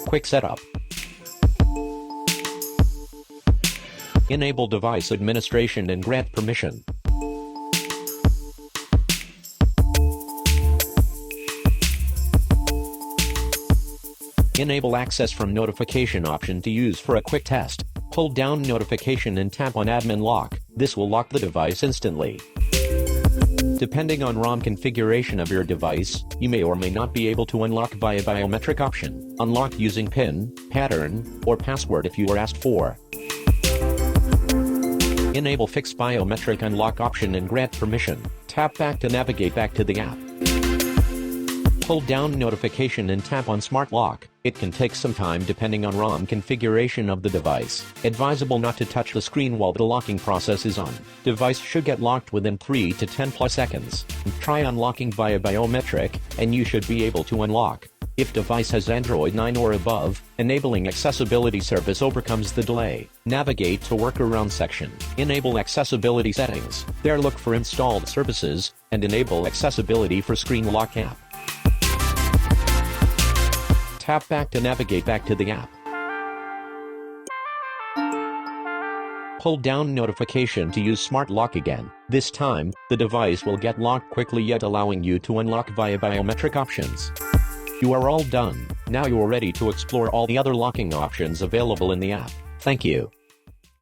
Quick setup. Enable device administration and grant permission. Enable access from notification option to use for a quick test. Hold down notification and tap on admin lock. This will lock the device instantly. Depending on ROM configuration of your device, you may or may not be able to unlock via biometric option. Unlock using PIN, pattern, or password if you are asked for. Enable fixed biometric unlock option and grant permission. Tap back to navigate back to the app. Hold down notification and tap on smart lock. It can take some time depending on ROM configuration of the device. Advisable not to touch the screen while the locking process is on. Device should get locked within 3 to 10 plus seconds. Try unlocking via biometric, and you should be able to unlock. If device has Android 9 or above, enabling accessibility service overcomes the delay. Navigate to workaround section. Enable accessibility settings. There look for installed services, and enable accessibility for ScreenLock app. Tap back to navigate back to the app. Hold down notification to use smart lock again. This time, the device will get locked quickly yet allowing you to unlock via biometric options. You are all done. Now you are ready to explore all the other locking options available in the app. Thank you.